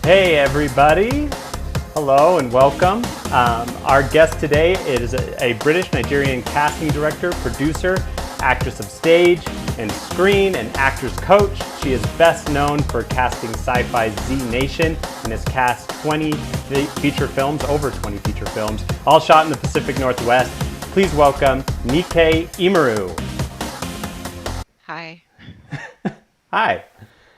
Hey everybody, hello and welcome. Our guest today is a British-Nigerian casting director, producer, actress of stage and screen, and actor's coach. She is best known for casting SyFy's Z Nation and has cast 20 feature films, over 20 feature films, all shot in the Pacific Northwest. Please welcome Nike Imoru. Hi. Hi.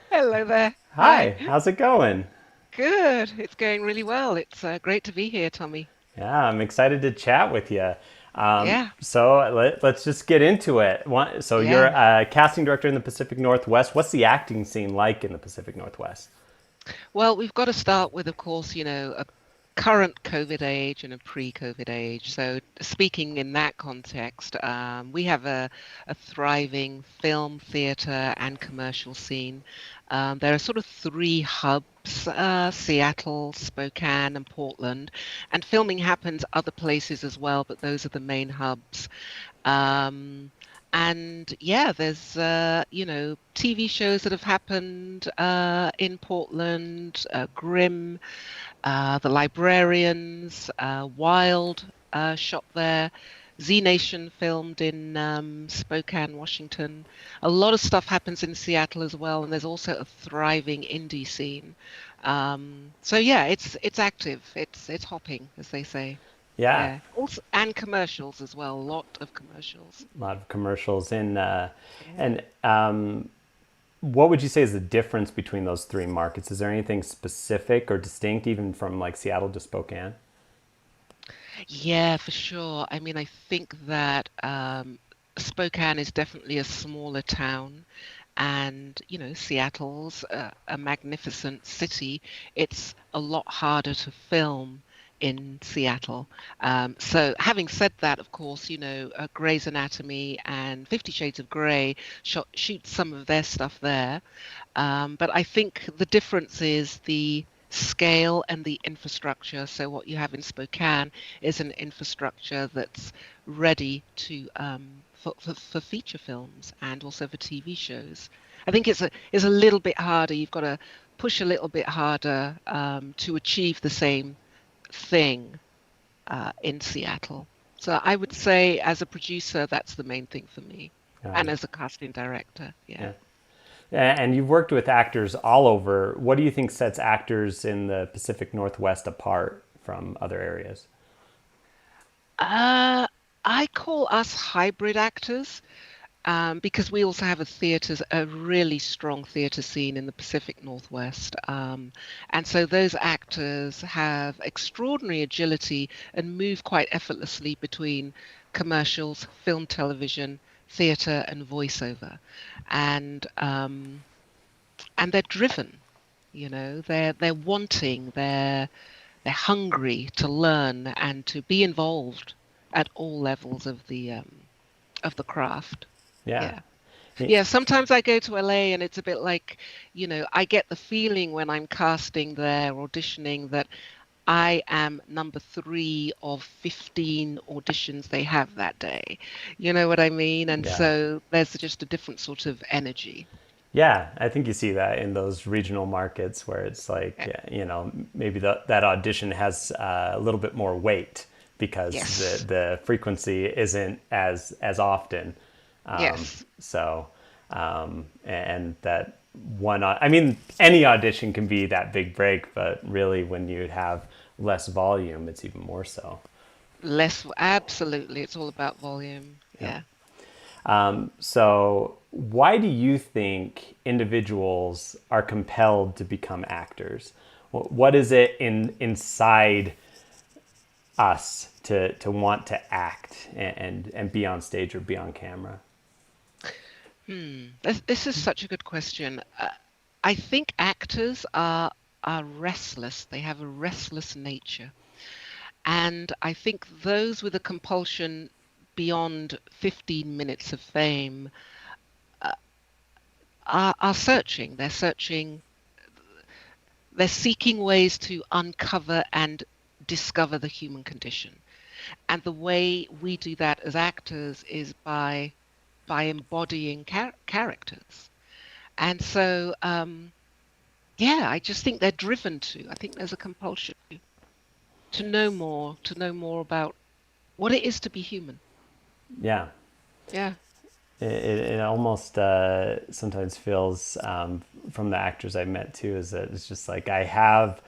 Hello there. Hi, Hi. how's it going? Good. It's going really well. It's great to be here, Tommy. Yeah, I'm excited to chat with you. Yeah. So let's just get into it. So you're Yeah. a casting director in the Pacific Northwest. What's the acting scene like in the Pacific Northwest? Well, we've got to start with, of course, a current COVID age and a pre-COVID age. So speaking in that context, we have a thriving film, theatre, and commercial scene. There are sort of three hubs, Seattle, Spokane, and Portland. And filming happens other places as well, but those are the main hubs. Um, and yeah, there's TV shows that have happened in Portland, Grimm, The Librarians, Wild shot there. Z Nation filmed in Spokane, Washington. A lot of stuff happens in Seattle as well, and there's also a thriving indie scene. So yeah, it's active. It's hopping, as they say. Yeah, Yeah. Also, and commercials as well. A lot of commercials. a lot of commercials Yeah. and what would you say is the difference between those three markets? Is there anything specific or distinct, even from like Seattle to Spokane? Yeah, for sure. I mean, I think that Spokane is definitely a smaller town, and Seattle's a magnificent city. It's a lot harder to film in Seattle. So, having said that, of course, Grey's Anatomy and Fifty Shades of Grey shoot some of their stuff there. But I think the difference is the scale and the infrastructure. So what you have in Spokane is an infrastructure that's ready to for feature films and also for TV shows. I think it's a little bit harder. You've got to push a little bit harder to achieve the same thing in Seattle. So I would say, as a producer, that's the main thing for me, and Um, as a casting director, yeah. yeah. And you've worked with actors all over. What do you think sets actors in the Pacific Northwest apart from other areas? Uh, I call us hybrid actors because we also have a really strong theatre scene in the Pacific Northwest. And so those actors have extraordinary agility and move quite effortlessly between commercials, film, television, theatre, and voiceover. And and they're driven, they're wanting, they're hungry to learn and to be involved at all levels of the craft. Yeah. Yeah. Yeah, sometimes I go to LA and it's a bit like, I get the feeling when I'm casting there, auditioning, that I am number three of 15 auditions they have that day. You know what I mean? And Yeah. so there's just a different sort of energy. Yeah, I think you see that in those regional markets where it's like, Yeah. maybe that audition has a little bit more weight because Yes. the frequency isn't as often. Yes. So, and that I mean, any audition can be that big break, but really when you have less volume, it's even more so. Less, absolutely. It's all about volume. Yeah. Yeah. So, why do you think individuals are compelled to become actors? What is it inside us to want to act and be on stage or be on camera? This is such a good question. I think actors are restless. They have a restless nature. And I think those with a compulsion beyond 15 minutes of fame are searching. They're seeking ways to uncover and discover the human condition. And the way we do that as actors is by embodying characters. And so Yeah, I just think they're driven to. I think there's a compulsion to know more about what it is to be human. Yeah. Yeah. It almost sometimes feels from the actors I met too is that it's just like I have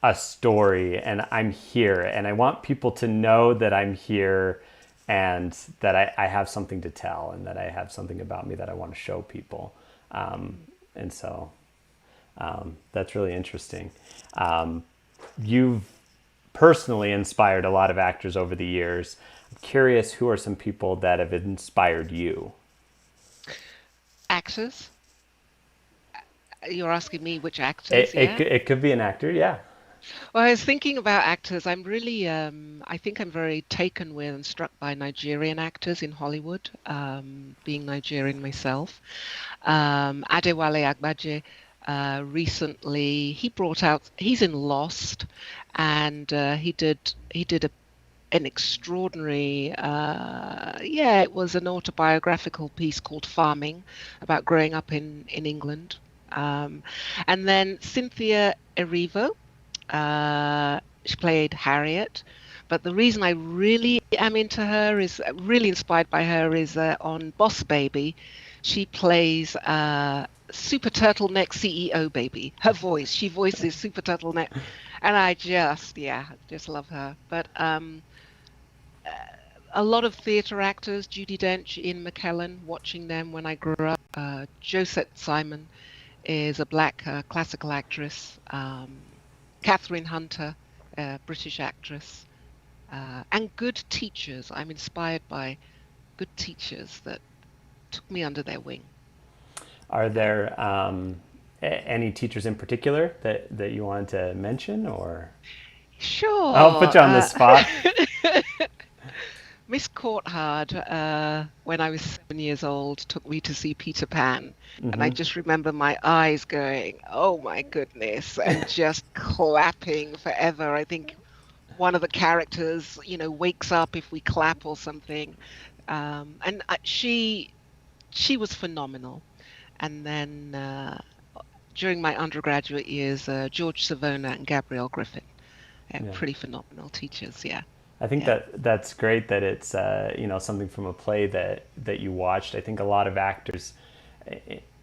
a story and I'm here and I want people to know that I'm here and that I have something to tell and that I have something about me that I want to show people. And so that's really interesting. You've personally inspired a lot of actors over the years. I'm curious, who are some people that have inspired you? Actors. You're asking me which It, actors, it, yeah? it could be an actor, yeah. Well, I was thinking about actors. I'm really, I think I'm very taken with and struck by Nigerian actors in Hollywood, being Nigerian myself. Adewale Agbaje, recently, he's in Lost, and he did an extraordinary, yeah, it was an autobiographical piece called Farming about growing up in England. Um, and then Cynthia Erivo, she played Harriet. But the reason I really am into her is really inspired by her is on Boss Baby. She plays Super Turtleneck CEO Baby. Her voice, she voices Super Turtleneck, and yeah, just love her. But a lot of theatre actors, Judi Dench, Ian McKellen, watching them when I grew up. Josette Simon is a black classical actress. Catherine Hunter, British actress, and good teachers. I'm inspired by good teachers that took me under their wing. Are Yeah. there any teachers in particular that you wanted to mention, or I'll put Sure. you on the spot? Miss Courthard, when I was 7 years old, took me to see Peter Pan. And I just remember my eyes going, oh my goodness, and just clapping forever. I think one of the characters, wakes up if we clap or something. And she was phenomenal. And then during my undergraduate years, George Savona and Gabrielle Griffin, Yeah. pretty phenomenal teachers. Yeah, I think yeah, that's great that it's something from a play that you watched. I think a lot of actors,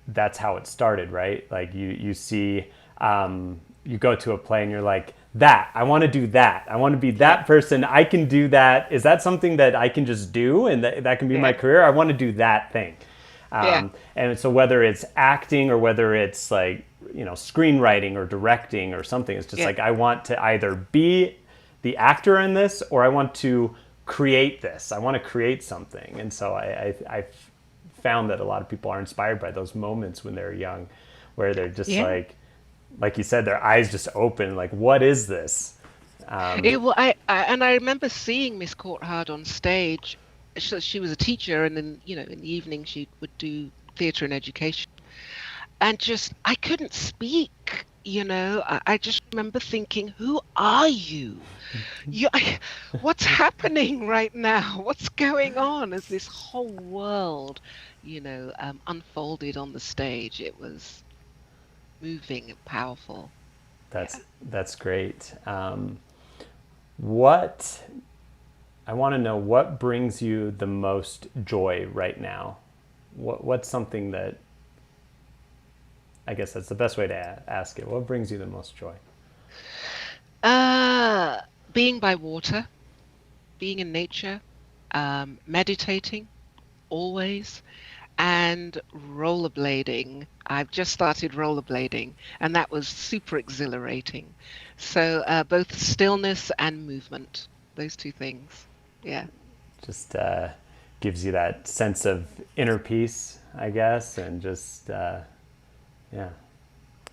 that's how it started, right? Like you see, you go to a play and you're like, that I want to do that. I want to be yeah, that person. I can do that. Is that something that I can just do and that can be my yeah, career? I want to do that thing. yeah, And so whether it's acting or whether it's like screenwriting or directing or something, it's just yeah. like I want to either be the actor in this or I want to create this. I want to create something. And so I found that a lot of people are inspired by those moments when they're young, where they're just Yeah. like you said, their eyes just open. Like, what is this? I remember seeing Miss Courthard on stage. She was a teacher, and then in the evening she would do theatre and education. And just I couldn't speak. I just remember thinking, "Who are you? What's happening right now? What's going on?" As this whole world, unfolded on the stage. It was moving and powerful. Yeah. That's great. What I want to know, what brings you the most joy right now? What's something that, I guess that's the best way to ask it. What brings you the most joy? Uh, Being by water, being in nature, meditating always, and rollerblading. I've just started rollerblading, and that was super exhilarating. So both stillness and movement, those two things. Yeah. Just gives you that sense of inner peace, I guess, and just yeah,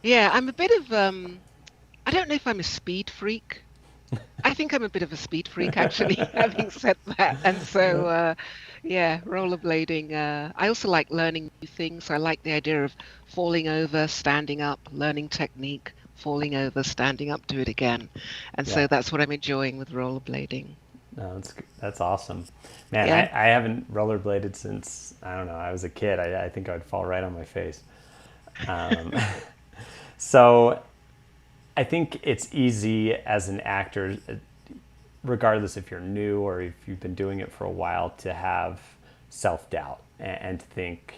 Yeah, I'm a bit of I don't know if I'm a speed freak. I think I'm a bit of a speed freak, actually, having said that. And so, yeah, rollerblading. I also like learning new things. I like the idea of falling over, standing up, learning technique, falling over, standing up, do it again. And yeah. so that's what I'm enjoying with rollerblading. No, that's awesome, man. Yeah. I haven't rollerbladed since I don't know. I was a kid. I think I would fall right on my face. Um, So I think it's easy as an actor, regardless if you're new or if you've been doing it for a while, to have self-doubt and to think,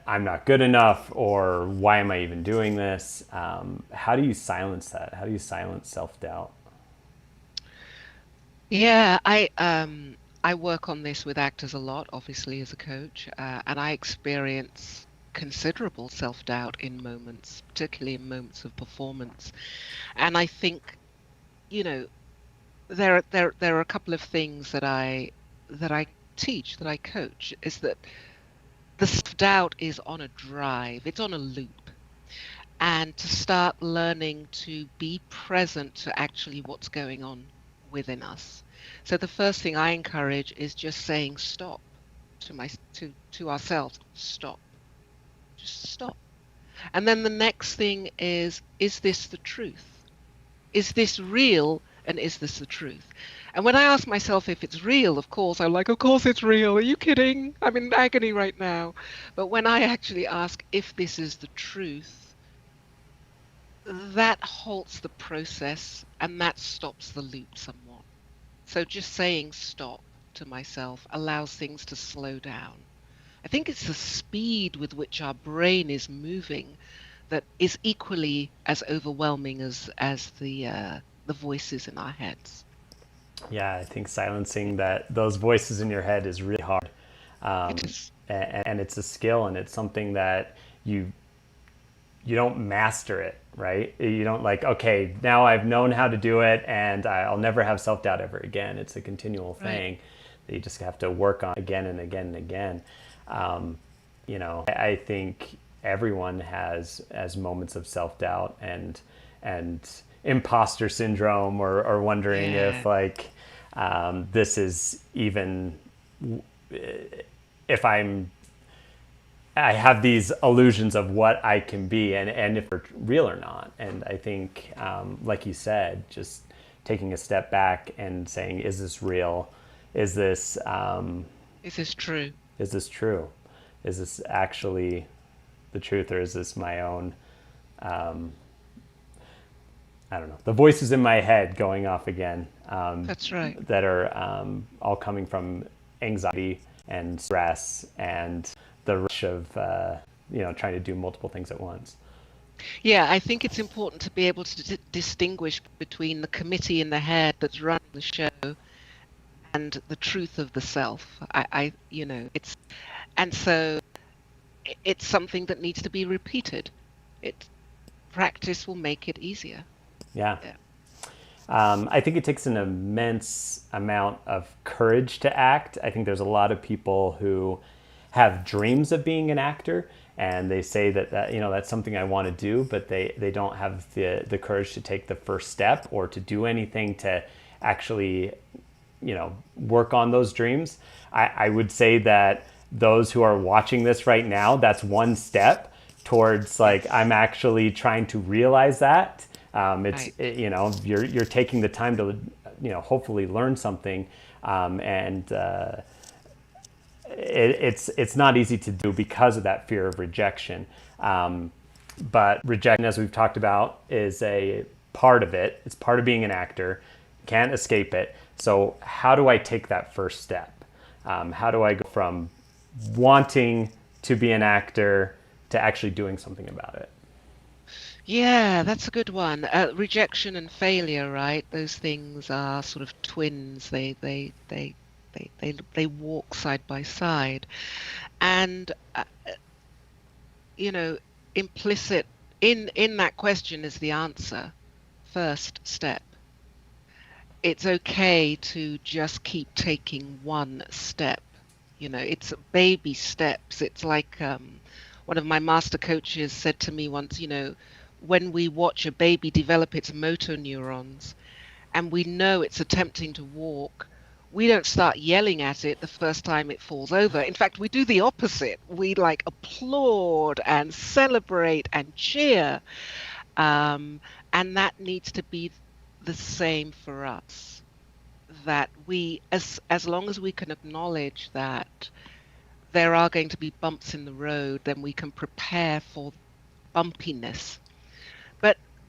I'm not good enough, or why am I even doing this? How do you silence that? How do you silence self-doubt? Yeah, I work on this with actors a lot, obviously as a coach, and I experience considerable self-doubt in moments, particularly in moments of performance. And I think, you know, there are a couple of things that I teach, that I coach, is that the self-doubt is on a drive, it's on a loop. And to start learning to be present to actually what's going on within us. So the first thing I encourage is just saying stop to ourselves. Stop. Just stop. And then the next thing is this the truth? Is this real? And is this the truth? And when I ask myself if it's real, of course, I'm like, of course it's real. Are you kidding? I'm in agony right now. But when I actually ask if this is the truth, that halts the process and that stops the loop somewhat. So just saying stop to myself allows things to slow down. I think it's the speed with which our brain is moving that is equally as overwhelming as the voices in our heads. Yeah, I think silencing those voices in your head is really hard, It is. and it's a skill, and it's something that you don't master it, right? You don't like, okay, now I've known how to do it and I'll never have self-doubt ever again. It's a continual Right. thing that you just have to work on again and again and again. Um, I think everyone has moments of self-doubt and imposter syndrome, or wondering Yeah. if like, this is even, if I have these illusions of what I can be, and if they're real or not. And I think, like you said, just taking a step back and saying, is this real? Is this, Is this true? is this true? Is this actually the truth, or is this my own, I don't know, the voices in my head going off again, That's right. that are, all coming from anxiety and stress and the rush of, trying to do multiple things at once. Yeah, I think it's important to be able to distinguish between the committee in the head that's running the show and the truth of the self. It's and so it's something that needs to be repeated. It Practice will make it easier. Yeah. Yeah. I think it takes an immense amount of courage to act. I think there's a lot of people who have dreams of being an actor, and they say that that's something I want to do, but they don't have the courage to take the first step or to do anything to actually work on those dreams. I would say that those who are watching this right now, that's one step towards, like, Yes. I'm actually trying to realize that. It's Right. you're taking the time to hopefully learn something, and it's not easy to do because of that fear of rejection. But rejection, as we've talked about, is a part of it. It's part of being an actor. Can't escape it. So how do I take that first step? How do I go from wanting to be an actor to actually doing something about it? Yeah, that's a good one. Rejection and failure, right? Those things are sort of twins. They walk side by side, and you know, implicit in that question is the answer. First step. It's okay to just keep taking one step. It's baby steps. It's like one of my master coaches said to me once, when we watch a baby develop its motor neurons and we know it's attempting to walk, we don't start yelling at it the first time it falls over. In fact, we do the opposite. We like applaud and celebrate and cheer. Um, and that needs to be the same for us. That we, as long as we can acknowledge that there are going to be bumps in the road, then we can prepare for bumpiness.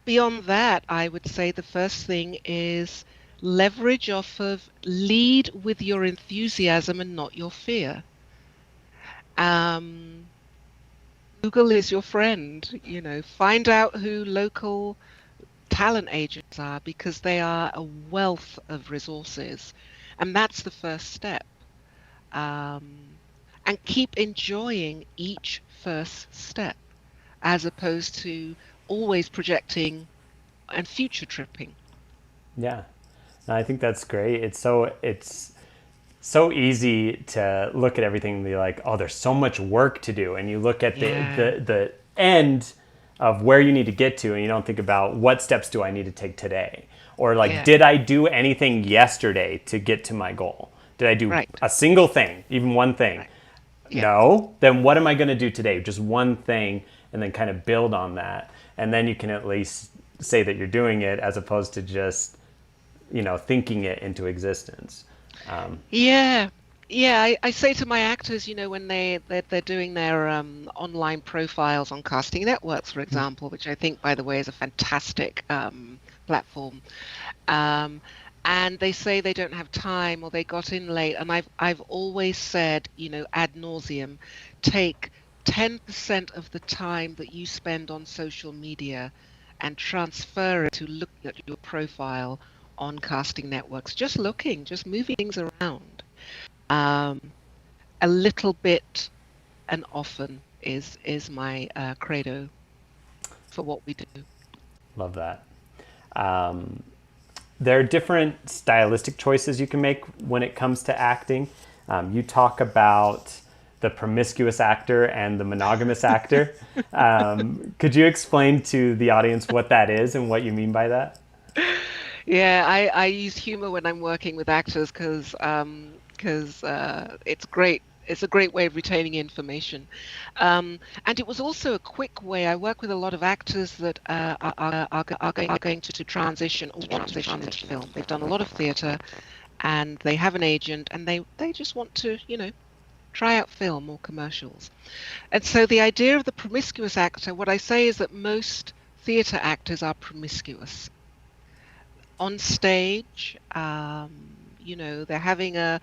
Beyond that, I would say the first thing is leverage off of lead with your enthusiasm and not your fear. Um, Google is your friend, find out who local talent agents are because they are a wealth of resources. And that's the first step. Um, and keep enjoying each first step as opposed to always projecting and future tripping. Yeah, no, I think that's great. It's so easy to look at everything and be like, oh, there's so much work to do, and you look at Yeah, the end of where you need to get to, and you don't think about what steps do I need to take today, or like, yeah, did I do anything yesterday to get to my goal? Did I do right, a single thing, even one thing? right. Yeah, No. Then what am I going to do today? Just one thing, and then kind of build on that, and then you can at least say that you're doing it as opposed to just thinking it into existence. yeah, yeah. I say to my actors, when they're doing their online profiles on casting networks, for example, which I think, by the way, is a fantastic platform. Um, and they say they don't have time or they got in late. And I've always said, ad nauseum, take 10% of the time that you spend on social media and transfer it to looking at your profile on casting networks. Just looking, just moving things around. Um, a little bit and often is my credo for what we do. Love that. There are different stylistic choices you can make when it comes to acting. You talk about the promiscuous actor and the monogamous actor. Could you explain to the audience what that is and what you mean by that? Yeah, I use humor when I'm working with actors because it's great. It's a great way of retaining information. And it was also a quick way. I work with a lot of actors that are going to transition or want to transition into film. They've done a lot of theatre and they have an agent and they just want to, try out film or commercials. And so the idea of the promiscuous actor, what I say is that most theatre actors are promiscuous on stage. They're having a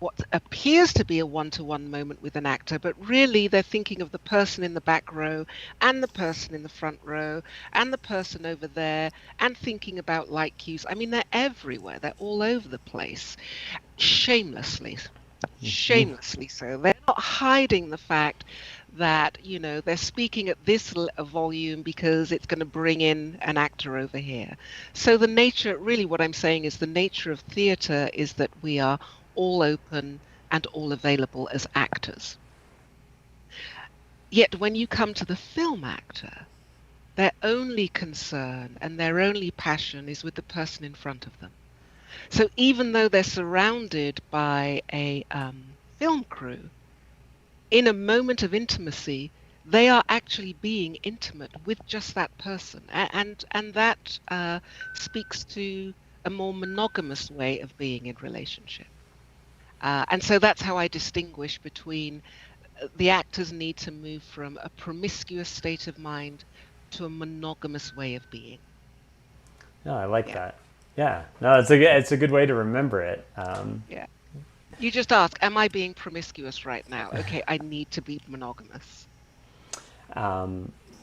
what appears to be a one-to-one moment with an actor, but really they're thinking of the person in the back row and the person in the front row and the person over there and thinking about light cues. I mean, they're everywhere. They're all over the place, shamelessly. Shamelessly so. They're not hiding the fact that, they're speaking at this volume because it's going to bring in an actor over here. So the nature, really what I'm saying is the nature of theatre is that we are all open and all available as actors. Yet when you come to the film actor, their only concern and their only passion is with the person in front of them. So even though they're surrounded by a film crew, in a moment of intimacy, they are actually being intimate with just that person, and that speaks to a more monogamous way of being in relationship. And so that's how I distinguish between the actors need to move from a promiscuous state of mind to a monogamous way of being. No, I like Yeah, that. Yeah, no, it's a good way to remember it. yeah. You just ask, am I being promiscuous right now? Okay, I need to be monogamous.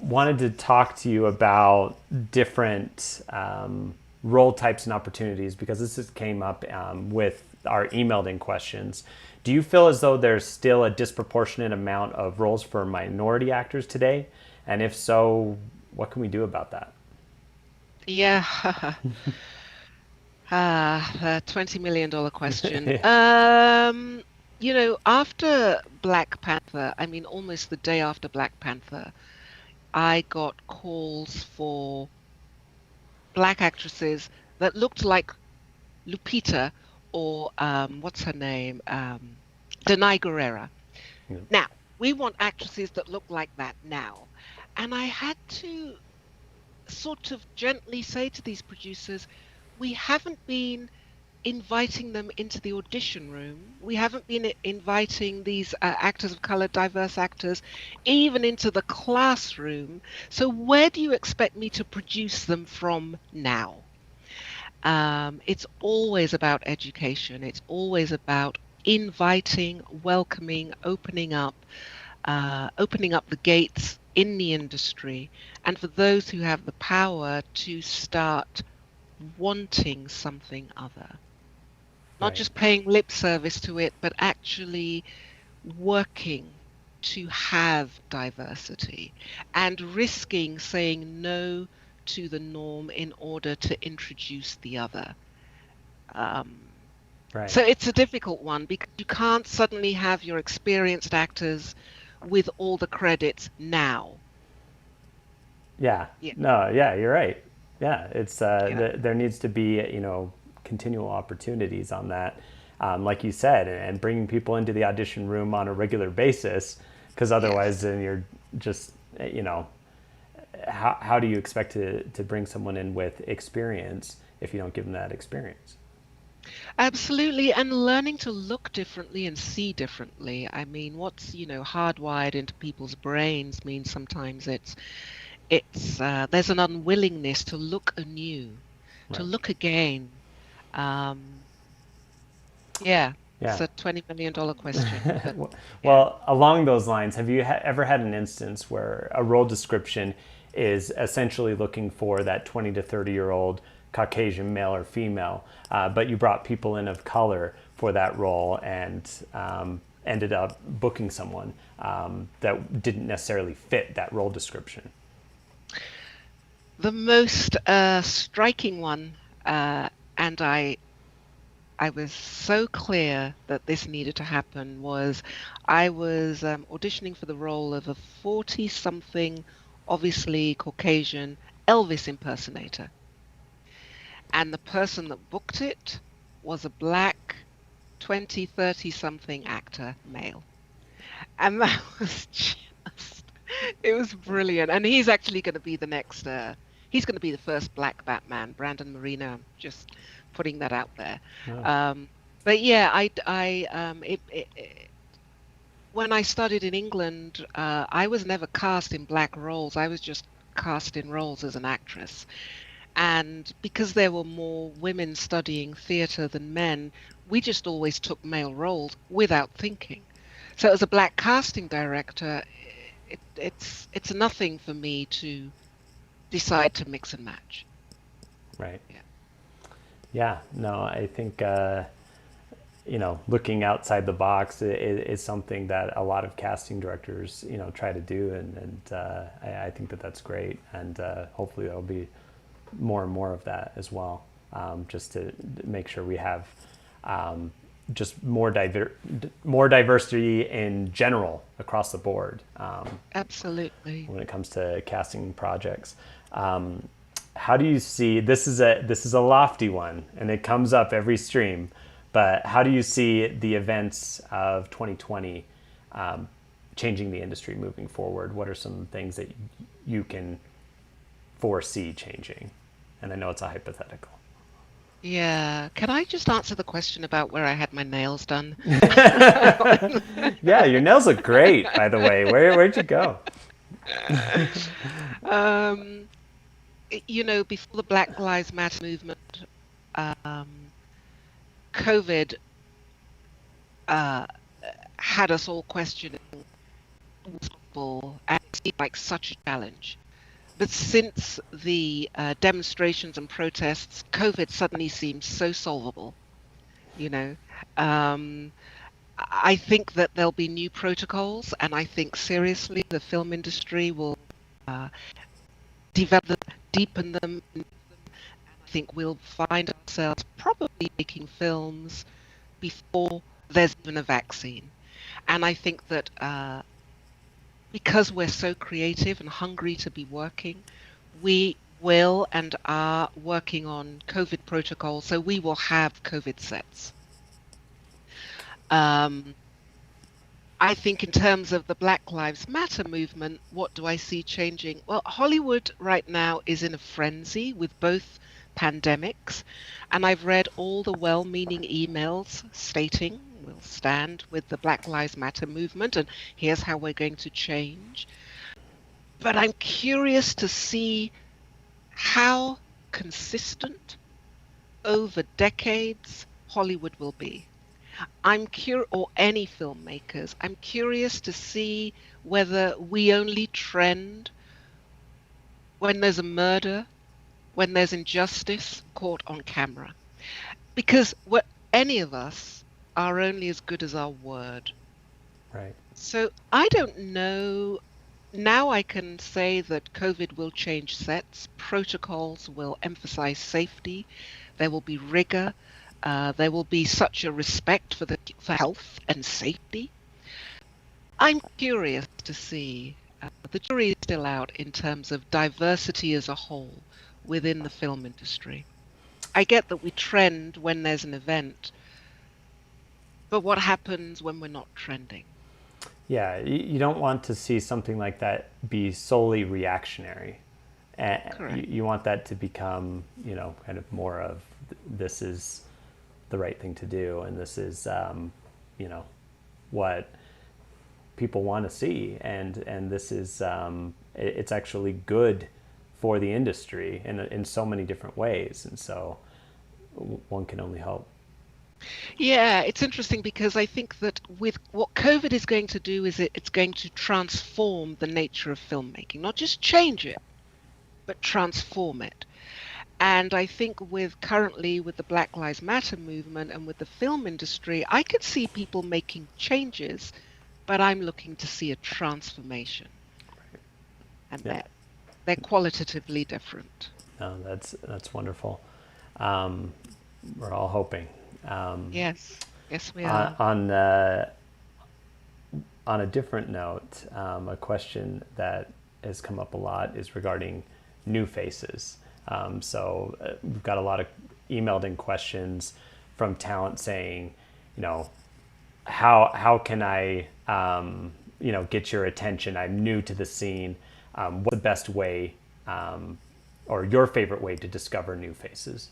Wanted to talk to you about different role types and opportunities because this just came up with our emailed in questions. Do you feel as though there's still a disproportionate amount of roles for minority actors today? And if so, what can we do about that? Yeah. The $20 million question. Yeah. After Black Panther, I mean, almost the day after Black Panther, I got calls for black actresses that looked like Lupita or what's her name? Denai Guerrera. Now, we want actresses that look like that now. And I had to sort of gently say to these producers, we haven't been inviting them into the audition room. We haven't been inviting these actors of color, diverse actors, even into the classroom. So where do you expect me to produce them from now? It's always about education. It's always about inviting, welcoming, opening up the gates in the industry, and for those who have the power to start wanting something other, not Right. just paying lip service to it, but actually working to have diversity and risking saying no to the norm in order to introduce the other. Um, Right. so it's a difficult one because you can't suddenly have your experienced actors with all the credits now. Yeah. Yeah, No. Yeah. You're right. Yeah. It's yeah, there needs to be continual opportunities on that, like you said, and bringing people into the audition room on a regular basis, because otherwise yes. then you're just how do you expect to bring someone in with experience if you don't give them that experience? Absolutely, and learning to look differently and see differently. I mean, what's, hardwired into people's brains means sometimes it's there's an unwillingness to look anew, to Right. look again. Um, yeah, it's Yeah. a $20 million question, but yeah. Well, along those lines, have you ever had an instance where a role description is essentially looking for that 20 to 30-year-old Caucasian male or female, but you brought people in of color for that role and ended up booking someone that didn't necessarily fit that role description? The most striking one, and I was so clear that this needed to happen, was I was auditioning for the role of a 40-something, obviously Caucasian Elvis impersonator. And the person that booked it was a black 20, 30-something actor, male. And that was just, it was brilliant. And he's actually going to be the next, he's going to be the first black Batman, Brandon Marino. I'm just putting that out there. Oh, Um, but yeah, when I studied in England, I was never cast in black roles. I was just cast in roles as an actress. And because there were more women studying theatre than men, we just always took male roles without thinking. So as a black casting director, it's nothing for me to decide to mix and match. right. Yeah. Yeah. No, I think looking outside the box is something that a lot of casting directors, try to do, and I think that that's great, and hopefully there'll be more and more of that as well, just to make sure we have just more diversity in general across the board Absolutely. when it comes to casting projects. How do you see this is a lofty one and it comes up every stream, but how do you see the events of 2020 changing the industry moving forward? What are some things that you can foresee changing? And I know it's a hypothetical. Yeah. Can I just answer the question about where I had my nails done? Yeah, your nails look great, by the way. Where'd you go? Um, before the Black Lives Matter movement, um, COVID uh, had us all questioning what's possible, and it seemed like such a challenge. But since the demonstrations and protests, COVID suddenly seems so solvable, you know. Um, I think that there'll be new protocols, and I think seriously the film industry will uh, develop them, deepen them. I think we'll find ourselves probably making films before there's even a vaccine. And I think that because we're so creative and hungry to be working, we will and are working on COVID protocols. So we will have COVID sets. Um, I think in terms of the Black Lives Matter movement, what do I see changing? Well, Hollywood right now is in a frenzy with both pandemics, and I've read all the well-meaning emails stating we'll stand with the Black Lives Matter movement and here's how we're going to change. But I'm curious to see how consistent over decades Hollywood will be. Or any filmmakers, I'm curious to see whether we only trend when there's a murder, when there's injustice caught on camera. Because any of us are only as good as our word. Right. So I don't know. Now I can say that COVID will change sets, protocols will emphasize safety, there will be rigor, there will be such a respect for health and safety. I'm curious to see. The jury is still out in terms of diversity as a whole within the film industry. I get that we trend when there's an event, but what happens when we're not trending? Yeah, you don't want to see something like that be solely reactionary. Correct. You want that to become, kind of more of this is the right thing to do, and this is, what people want to see, and this is, it's actually good for the industry in so many different ways, and so one can only hope. Yeah, it's interesting because I think that with what COVID is going to do is it's going to transform the nature of filmmaking, not just change it, but transform it. And I think currently with the Black Lives Matter movement and with the film industry, I could see people making changes, but I'm looking to see a transformation. And Yeah. they're qualitatively different. No, that's wonderful. We're all hoping. Yes, we are. On a different note, a question that has come up a lot is regarding new faces. We've got a lot of emailed in questions from talent saying, how can I, get your attention? I'm new to the scene. What's the best way, or your favorite way to discover new faces?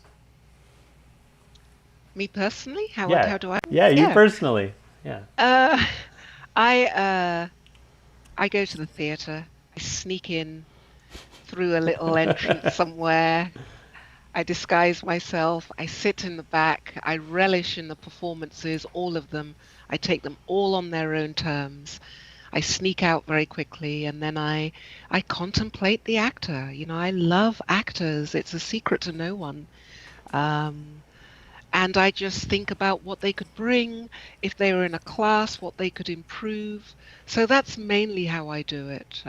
Me personally, how do I? Yeah, you personally. Yeah. I go to the theatre. I sneak in through a little entrance somewhere. I disguise myself. I sit in the back. I relish in the performances, all of them. I take them all on their own terms. I sneak out very quickly, and then I contemplate the actor. I love actors. It's a secret to no one. And I just think about what they could bring, if they were in a class, what they could improve. So that's mainly how I do it.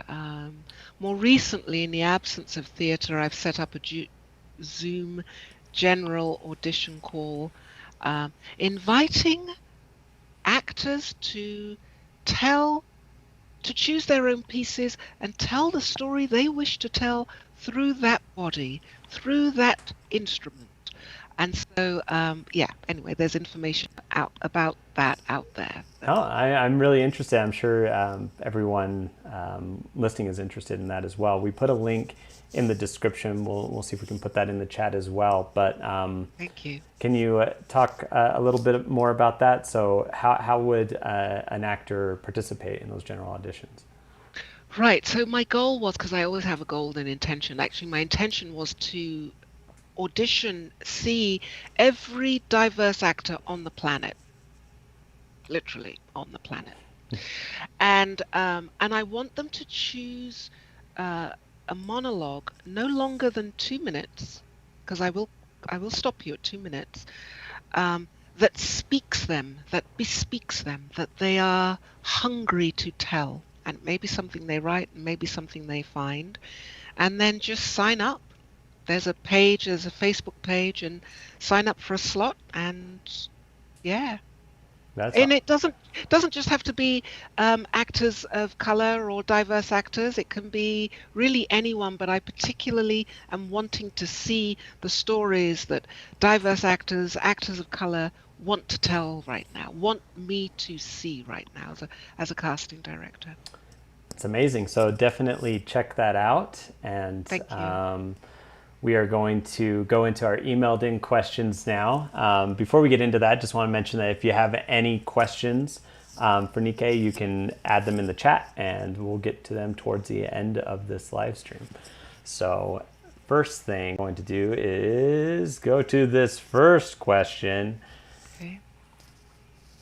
More recently, in the absence of theatre, I've set up a Zoom general audition call, inviting actors to choose their own pieces and tell the story they wish to tell through that body, through that instrument. And so, anyway, there's information about that out there. Oh, I'm really interested. I'm sure everyone listening is interested in that as well. We put a link in the description. We'll see if we can put that in the chat as well. But thank you. Can you talk a little bit more about that? So how would an actor participate in those general auditions? Right. So my goal was, because I always have a goal and intention. Actually, my intention was to see every diverse actor on the planet, literally on the planet, and I want them to choose a monologue no longer than 2 minutes, because I will stop you at 2 minutes, that speaks them, that bespeaks them, that they are hungry to tell, and maybe something they write, and maybe something they find, and then just sign up. There's a Facebook page, and sign up for a slot, and it doesn't just have to be actors of color or diverse actors. It can be really anyone, but I particularly am wanting to see the stories that diverse actors of color want to tell right now, want me to see right now as a casting director. It's amazing. So definitely check that out, and thank you. we are going to go into our emailed in questions now. Before we get into that, just want to mention that if you have any questions for Nike, you can add them in the chat and we'll get to them towards the end of this live stream. So first thing I'm going to do is go to this first question. Okay.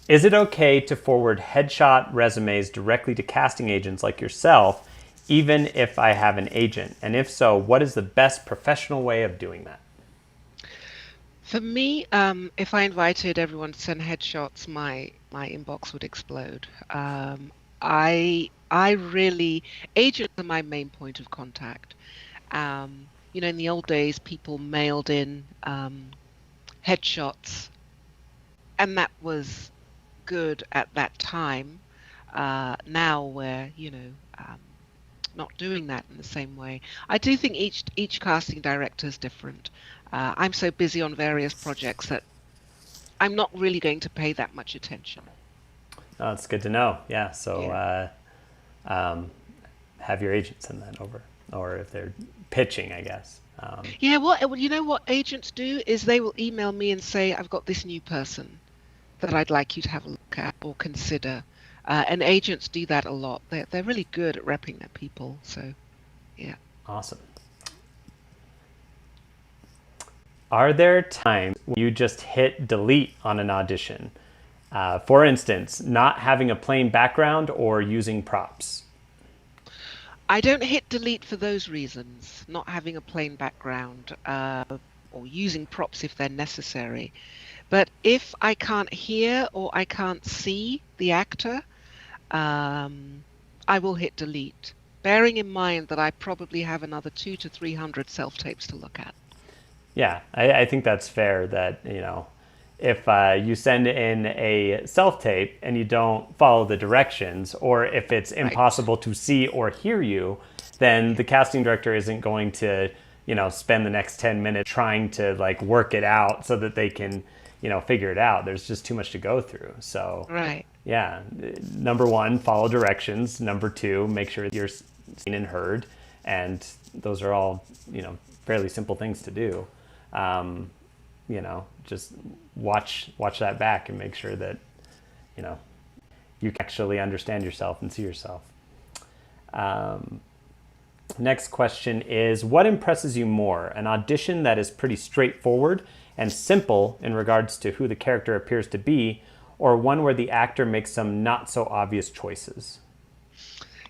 Is it okay to forward headshot resumes directly to casting agents like yourself, even if I have an agent? And if so, what is the best professional way of doing that? For me, if I invited everyone to send headshots, my inbox would explode. I really agents are my main point of contact. In the old days, people mailed in headshots, and that was good at that time. Now we're not doing that in the same way. I do think each casting director is different. I'm so busy on various projects that I'm not really going to pay that much attention. Oh, that's good to know. Yeah. So Yeah. have your agent send that over, or if they're pitching, I guess. Yeah, well, you know what agents do is they will email me and say, I've got this new person that I'd like you to have a look at or consider. And agents do that a lot. They're really good at repping their people. So, yeah. Awesome. Are there times when you just hit delete on an audition? For instance, not having a plain background or using props. I don't hit delete for those reasons, not having a plain background or using props if they're necessary. But if I can't hear or I can't see the actor, I will hit delete, bearing in mind that I probably have another 200 to 300 self-tapes to look at. Yeah, I think that's fair that, if you send in a self-tape and you don't follow the directions, or if it's impossible to see or hear you, then the casting director isn't going to, spend the next 10 minutes trying to work it out so that they can, figure it out. There's just too much to go through. So, yeah, number one, follow directions. Number two, make sure you're seen and heard. And those are all, fairly simple things to do. Just watch that back and make sure that, you can actually understand yourself and see yourself. Next question is, what impresses you more? An audition that is pretty straightforward and simple in regards to who the character appears to be, or one where the actor makes some not so obvious choices?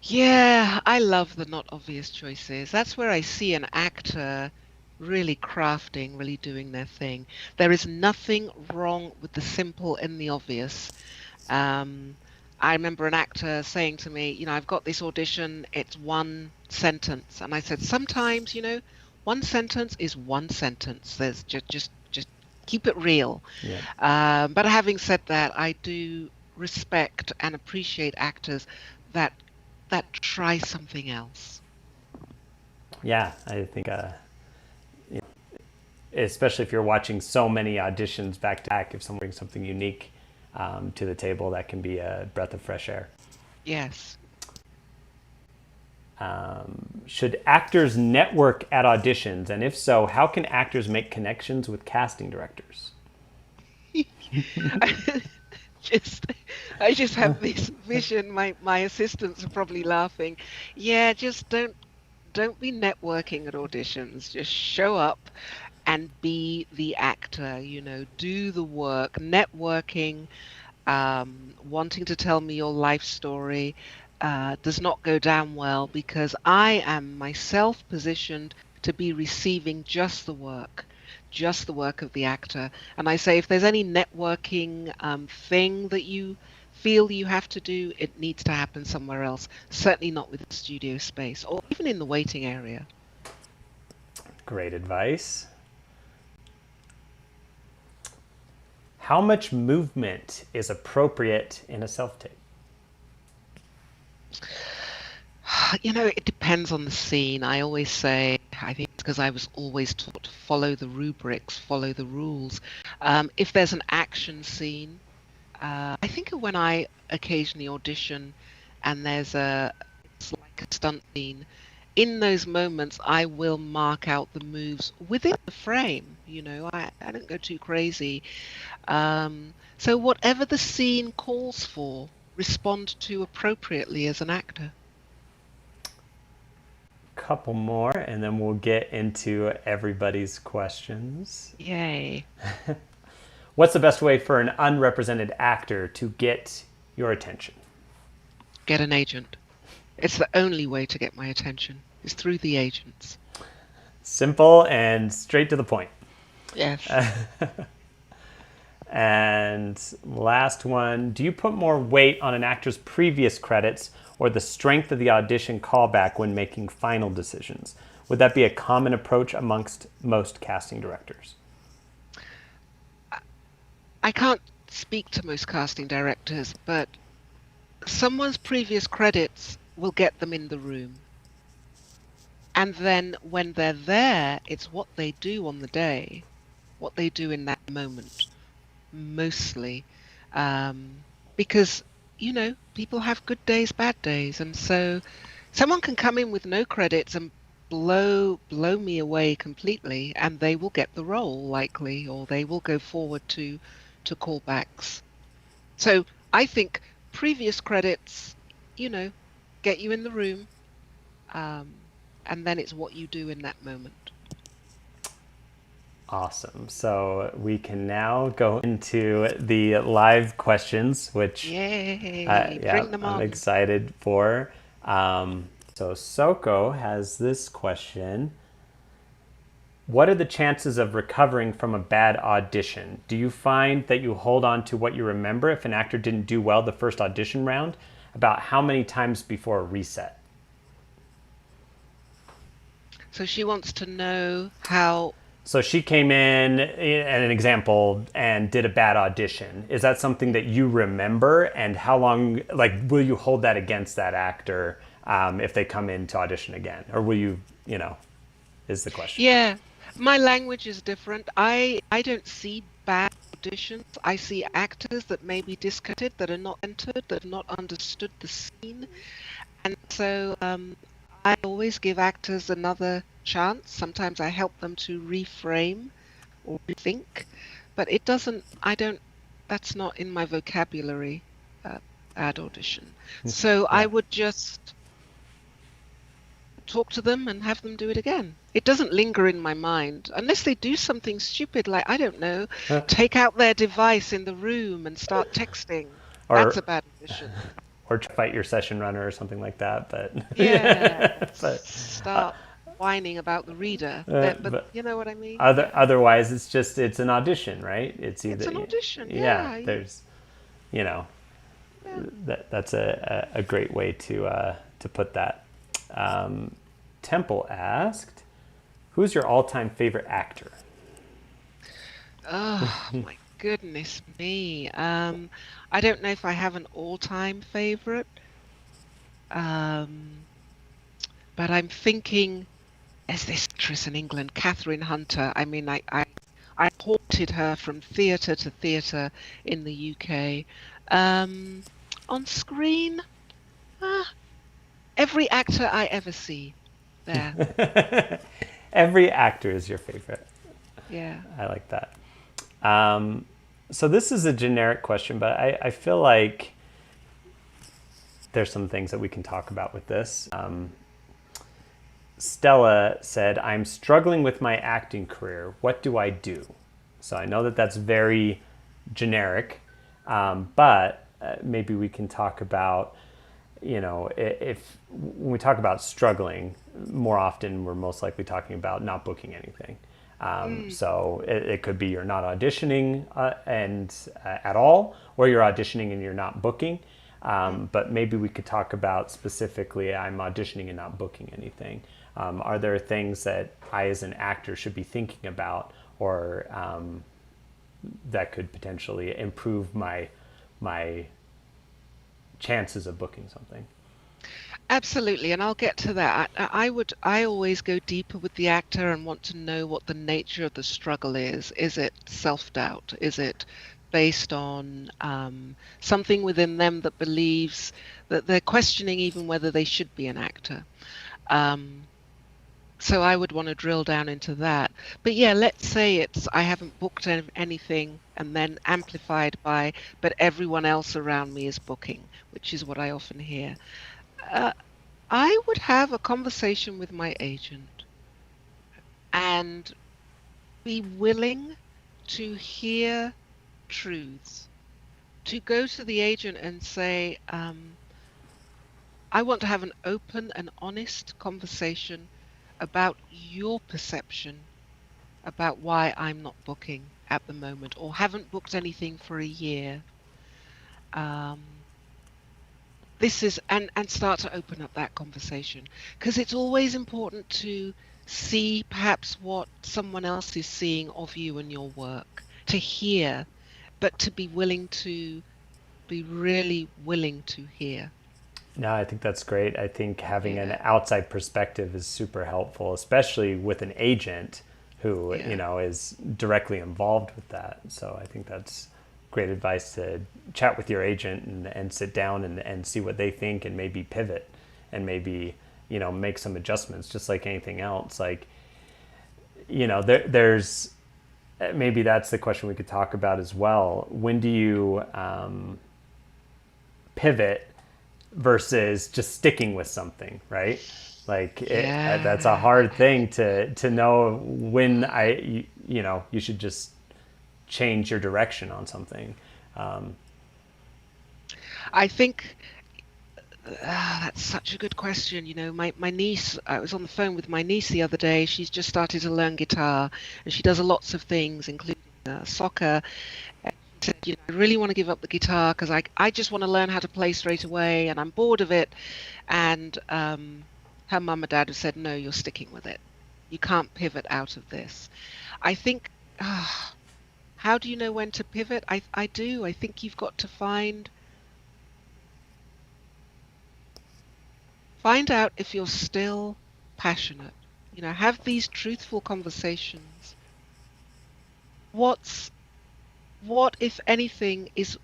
Yeah, I love the not obvious choices. That's where I see an actor really crafting, really doing their thing. There is nothing wrong with the simple and the obvious. I remember an actor saying to me, I've got this audition, it's one sentence. And I said, sometimes, one sentence is one sentence. There's just keep it real. Yeah. But having said that, I do respect and appreciate actors that try something else. Yeah, I think especially if you're watching so many auditions back to back, if someone brings something unique to the table, that can be a breath of fresh air. Yes. Should actors network at auditions? And if so, how can actors make connections with casting directors? I just have this vision. My assistants are probably laughing. Yeah, just don't be networking at auditions. Just show up and be the actor, do the work. Networking, wanting to tell me your life story does not go down well, because I am myself positioned to be receiving just the work of the actor. And I say, if there's any networking thing that you feel you have to do, it needs to happen somewhere else, certainly not with the studio space or even in the waiting area. Great advice. How much movement is appropriate in a self-tape? It depends on the scene. I always say, I think it's because I was always taught to follow the rubrics, follow the rules. If there's an action scene, I think of when I occasionally audition and it's like a stunt scene, in those moments, I will mark out the moves within the frame. I don't go too crazy. So whatever the scene calls for, respond to appropriately as an actor. Couple more, and then we'll get into everybody's questions. Yay. What's the best way for an unrepresented actor to get your attention? Get an agent. It's the only way to get my attention, is through the agents. Simple and straight to the point. Yes. And last one, do you put more weight on an actor's previous credits or the strength of the audition callback when making final decisions? Would that be a common approach amongst most casting directors? I can't speak to most casting directors, but someone's previous credits will get them in the room. And then when they're there, it's what they do on the day, what they do in that moment, mostly. Because, people have good days, bad days. And so someone can come in with no credits and blow me away completely, and they will get the role likely, or they will go forward to callbacks. So I think previous credits, get you in the room, and then it's what you do in that moment. Awesome. So we can now go into the live questions, which Yay! Bring them on. I'm excited for. So Soko has this question. What are the chances of recovering from a bad audition? Do you find that you hold on to what you remember if an actor didn't do well the first audition round? About how many times before a reset? So she wants to know how... So she came in, an example, and did a bad audition. Is that something that you remember? And how long, will you hold that against that actor if they come in to audition again? Or will you, is the question. Yeah, my language is different. I don't see bad auditions. I see actors that may be discounted, that are not entered, that have not understood the scene. And so I always give actors another chance. Sometimes I help them to reframe or rethink, but that's not in my vocabulary, bad audition. So yeah. I would just talk to them and have them do it again. It doesn't linger in my mind unless they do something stupid, like, I don't know, take out their device in the room and start texting. That's a bad audition. Or fight your session runner or something like that. But yeah, start whining about the reader. But you know what I mean? Otherwise, it's an audition, right? It's an audition. Yeah, there's, that's a great way to put that. Temple asked, who's your all-time favorite actor? Oh, my goodness me. I don't know if I have an all-time favorite, but I'm thinking, as this actress in England, Catherine Hunter. I mean, I haunted her from theatre to theatre in the UK. On screen, every actor I ever see there. Every actor is your favorite. Yeah. I like that. So this is a generic question, but I feel like there's some things that we can talk about with this. Stella said, I'm struggling with my acting career. What do I do? So I know that that's very generic, but maybe we can talk about, if when we talk about struggling, more often we're most likely talking about not booking anything. So it could be you're not auditioning at all, or you're auditioning and you're not booking. But maybe we could talk about specifically, I'm auditioning and not booking anything. Are there things that I as an actor should be thinking about, or that could potentially improve my chances of booking something? Absolutely, and I'll get to that. I always go deeper with the actor and want to know what the nature of the struggle is. Is it self-doubt? Is it based on something within them that believes that they're questioning even whether they should be an actor? Um, so I would want to drill down into that. But yeah, let's say I haven't booked anything and then amplified by, but everyone else around me is booking, which is what I often hear. Uh, I would have a conversation with my agent and be willing to hear truths, to go to the agent and say, I want to have an open and honest conversation about your perception about why I'm not booking at the moment or haven't booked anything for a year. Um, this is and start to open up that conversation, because it's always important to see perhaps what someone else is seeing of you and your work, to hear, but to be really willing to hear. No, I think that's great. I think having an Yeah, outside perspective is super helpful, especially with an agent who, yeah, is directly involved with that. So I think that's great advice to chat with your agent and sit down and see what they think and maybe pivot and maybe, make some adjustments, just like anything else. Like, there's maybe that's the question we could talk about as well. When do you pivot versus just sticking with something, right? Like that's a yeah. hard thing to know when you should just change your direction on something. I think that's such a good question. My niece, I was on the phone with my niece the other day. She's just started to learn guitar and she does lots of things, including soccer. And she said, I really want to give up the guitar because I just want to learn how to play straight away and I'm bored of it. And her mum and dad have said, no, you're sticking with it. You can't pivot out of this. I think, how do you know when to pivot? I do. I think you've got to find out if you're still passionate. Have these truthful conversations. What's what, if anything, is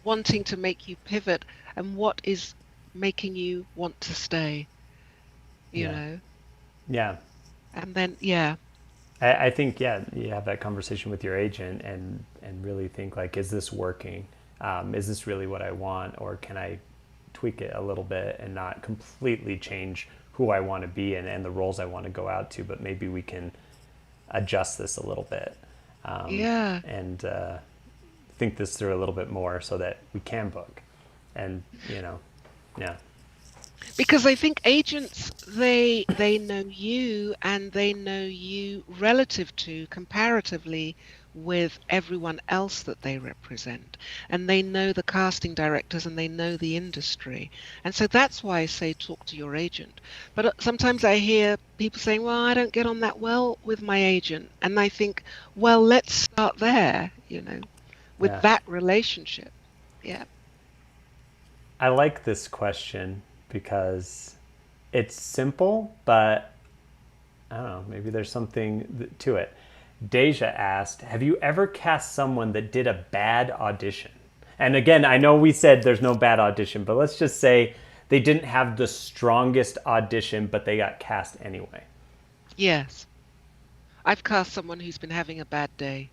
wanting to make you pivot, and what is making you want to stay, you Yeah, know? yeah. And then, yeah, I think you have that conversation with your agent and really think like, is this working? Is this really what I want, or can I tweak it a little bit and not completely change who I want to be and the roles I want to go out to, but maybe we can adjust this a little bit yeah. and think this through a little bit more so that we can book. And yeah, Because I think agents, they know you and they know you relative to, comparatively, with everyone else that they represent. And they know the casting directors and they know the industry. And so that's why I say talk to your agent. But sometimes I hear people saying, well, I don't get on that well with my agent. And I think, well, let's start there, with yeah. that relationship. Yeah. I like this question because it's simple, but I don't know, maybe there's something to it. Deja asked, have you ever cast someone that did a bad audition? And again, I know we said there's no bad audition, but let's just say they didn't have the strongest audition, but they got cast anyway. Yes. I've cast someone who's been having a bad day.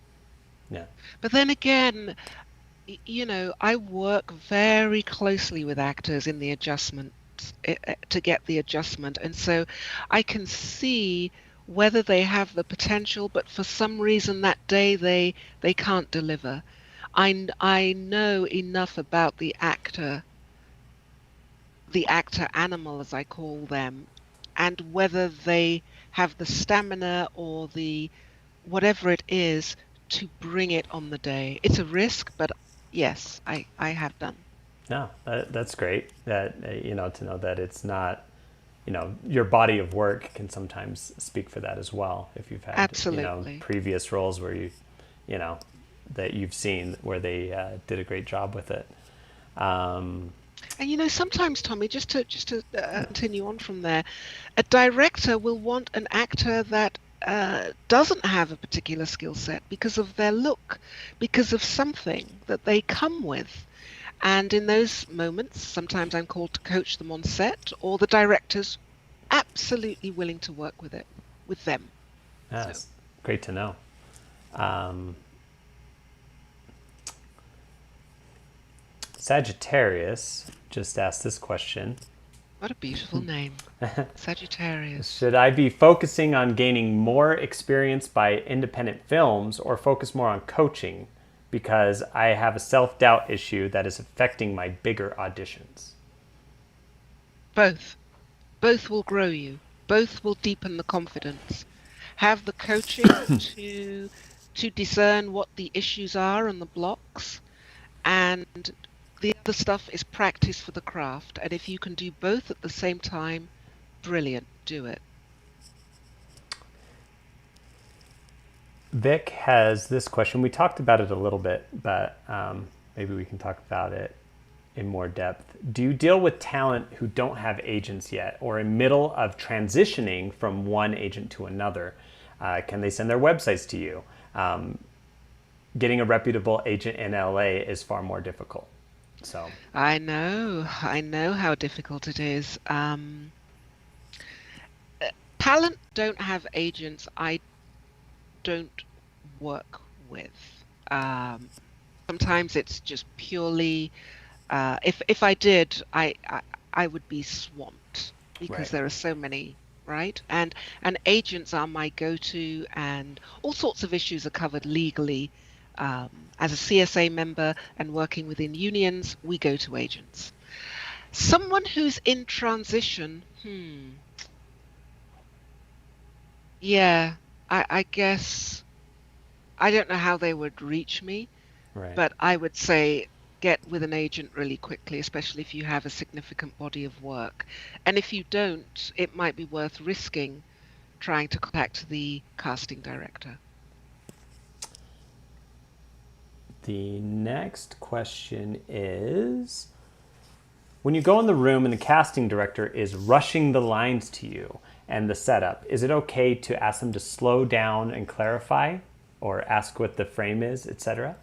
Yeah. But then again, I work very closely with actors in the adjustment to get the adjustment. And so I can see whether they have the potential, but for some reason that day they can't deliver. I know enough about the actor animal, as I call them, and whether they have the stamina or the whatever it is to bring it on the day. It's a risk, but yes, I have done. No, that's great. That to know that it's not, your body of work can sometimes speak for that as well. If you've had, Absolutely. previous roles where you know, that you've seen where they did a great job with it. And sometimes, Tommy, just to continue on from there, a director will want an actor that doesn't have a particular skill set because of their look, because of something that they come with. And in those moments, sometimes I'm called to coach them on set, or the directors absolutely willing to work with them. So, Yes, great to know. Um, Sagittarius just asked this question. what a beautiful name, Sagittarius. Should I be focusing on gaining more experience by independent films or focus more on coaching? Because I have a self doubt issue that is affecting my bigger auditions. Both. Both will grow you. Both will deepen the confidence. Have the coaching to discern what the issues are and the blocks, and the other stuff is practice for the craft. And if you can do both at the same time, brilliant, do it. Vic has this question. We talked about it a little bit, but maybe we can talk about it in more depth. Do you deal with talent who don't have agents yet or in middle of transitioning from one agent to another? Can they send their websites to you? Getting a reputable agent in LA is far more difficult. So I know how difficult it is. Talent don't have agents I don't work with. Um, Sometimes it's just purely if I did, I would be swamped because right, there are so many, right? And agents are my go-to, and all sorts of issues are covered legally. As a CSA member and working within unions, we go to agents. Someone who's in transition, yeah, I guess I don't know how they would reach me. right. But I would say get with an agent really quickly, especially if you have a significant body of work. And if you don't, it might be worth risking trying to contact the casting director. The next question is, when you go in the room and the casting director is rushing the lines to you and the setup, is it okay to ask them to slow down and clarify or ask what the frame is, etc.?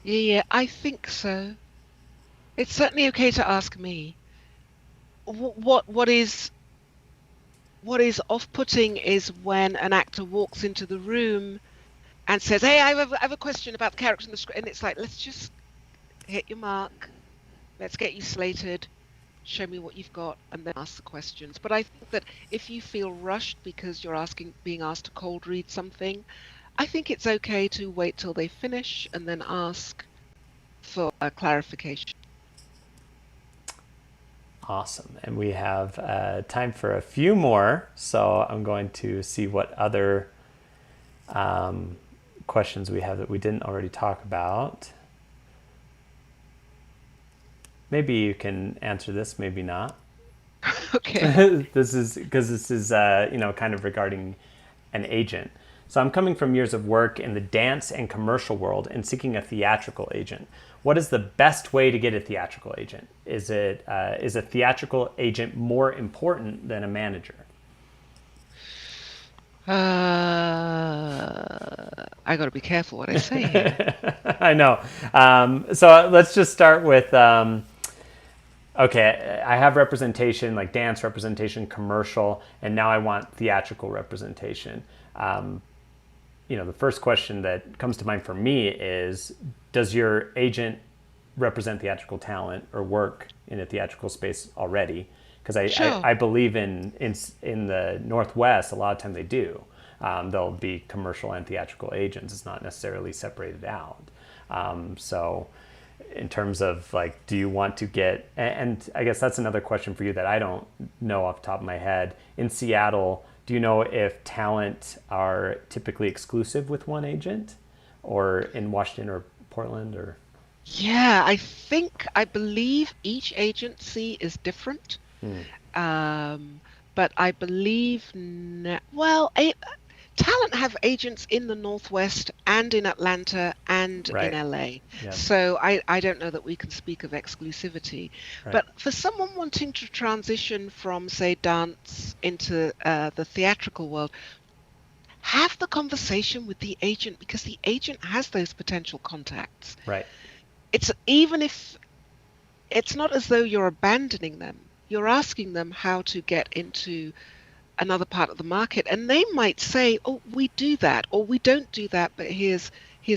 Yeah, I think so. It's certainly okay to ask me. What is off-putting is when an actor walks into the room and says, "Hey, I have a question about the character in the script," and it's like, let's just hit your mark. Let's get you slated. Show me what you've got, and then ask the questions. But I think that if you feel rushed because you're being asked to cold read something, I think it's okay to wait till they finish and then ask for a clarification. Awesome. And we have time for a few more. So I'm going to see what other questions we have that we didn't already talk about. Maybe you can answer this, maybe not. Okay. This is kind of regarding an agent. So I'm coming from years of work in the dance and commercial world and seeking a theatrical agent. What is the best way to get a theatrical agent? Is a theatrical agent more important than a manager? I got to be careful what I say here. I know. So let's just start with. Okay, I have representation like dance representation, commercial, and now I want theatrical representation. The first question that comes to mind for me is, does your agent represent theatrical talent or work in a theatrical space already? Because Sure. I believe in the Northwest, a lot of time they do. There'll be commercial and theatrical agents. It's not necessarily separated out. So in terms of like, do you want to get, and I guess that's another question for you that I don't know off the top of my head. In Seattle, do you know if talent are typically exclusive with one agent, or in Washington or Portland or? Yeah, I believe each agency is different. Um, but I believe, Talent have agents in the Northwest and in Atlanta and in Right. LA. Yeah. So I don't know that we can speak of exclusivity. Right. But for someone wanting to transition from, say, dance into the theatrical world, have the conversation with the agent because the agent has those potential contacts. Right. It's even if it's not as though you're abandoning them. you're asking them how to get into another part of the market, and they might say, "Oh, we do that," or "We don't do that, but here's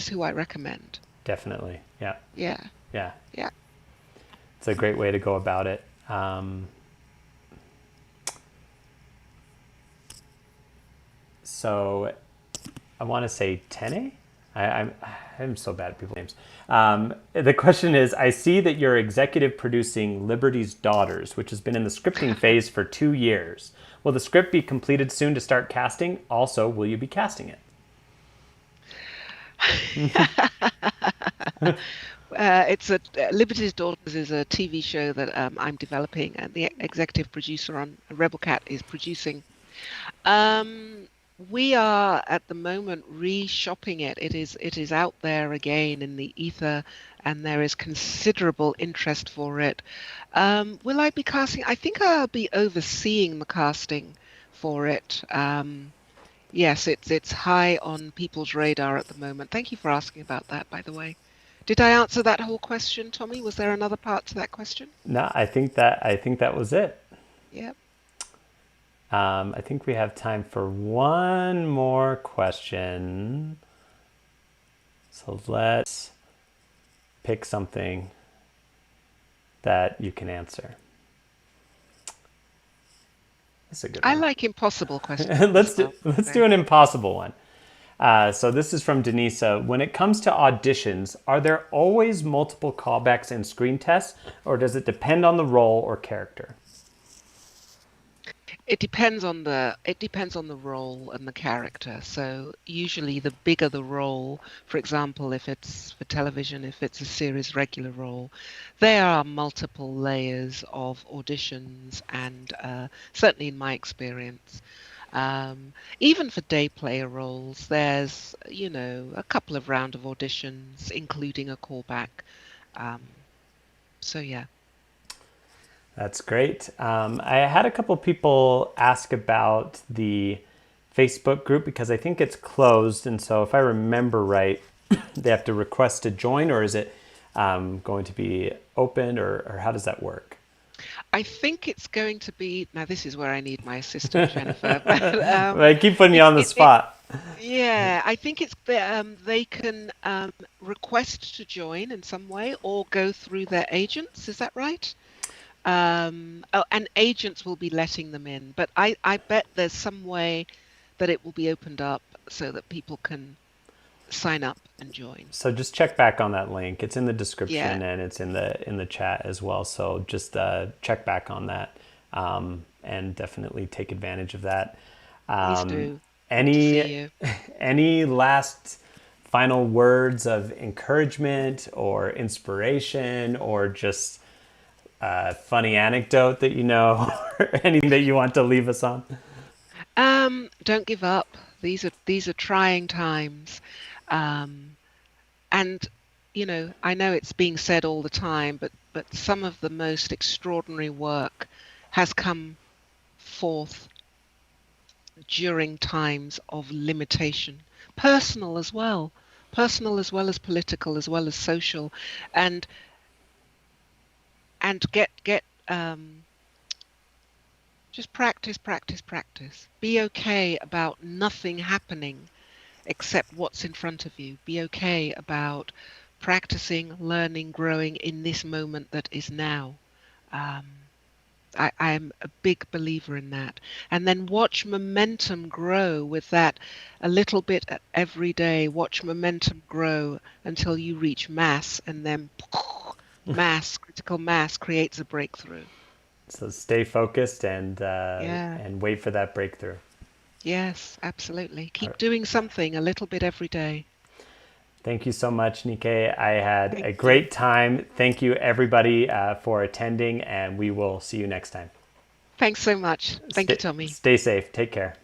who I recommend." Definitely. Yeah. Yeah, Yeah. yeah. It's a great way to go about it. So I want to say Tene. I'm so bad at people's names. The question is, I see that you're executive producing Liberty's Daughters, which has been in the scripting phase for 2 years. Will the script be completed soon to start casting? Also, will you be casting it? It's a Liberty's Daughters is a TV show that I'm developing, and the executive producer on Rebel Cat is producing. Um, we are at the moment reshopping it. It is out there again in the ether, and there is considerable interest for it. Will I be casting? I think I'll be overseeing the casting for it. Yes, it's high on people's radar at the moment. Thank you for asking about that, by the way. Did I answer that whole question, Tommy? Was there another part to that question? No, I think that was it. Yeah. I think we have time for one more question. So let's pick something that you can answer. That's a good I one. like impossible questions let's as do, well. let's So, do an impossible one. So this is from Denisa. When it comes to auditions, are there always multiple callbacks and screen tests, or does it depend on the role or character? it depends on the role and the character. So usually the bigger the role, for example, if it's for television, if it's a series regular role, there are multiple layers of auditions, and certainly in my experience, even for day player roles, there's, a couple of round of auditions, including a callback. Um, so yeah. That's great. I had a couple people ask about the Facebook group because I think it's closed. And so if I remember right, they have to request to join, or is it going to be open, or how does that work? I think it's going to be, now this is where I need my assistant Jennifer, but I keep putting you on the it spot. yeah, I think they can request to join in some way or go through their agents. Is that right? Oh, and agents will be letting them in, but I bet there's some way that it will be opened up so that people can sign up and join. So just check back on that link. It's in the Yeah, description and it's in the chat as well. So just check back on that, and definitely take advantage of that. please Um, do. Good to see any you. any last final words of encouragement or inspiration, or just a funny anecdote that you know, or anything that you want to leave us on? Don't give up. These are trying times. Um, and I know it's being said all the time, but some of the most extraordinary work has come forth during times of limitation, personal as well, personal as well as political, as well as social, and get just practice, practice, practice. Be okay about nothing happening accept what's in front of you. Be okay about practicing, learning, growing in this moment that is now. Um, I am a big believer in that. And then watch momentum grow with that a little bit every day. Watch momentum grow until you reach mass, and then mass, critical mass creates a breakthrough. So stay focused Yeah. and wait for that breakthrough. Yes, absolutely. All Keep right. doing something a little bit every day. Thank you so much, Nikkei. I had Thank a you. great time. Thank you, everybody, for attending, and we will see you next time. Thanks so much. Thank you, Stay, Tommy. stay safe. Take care.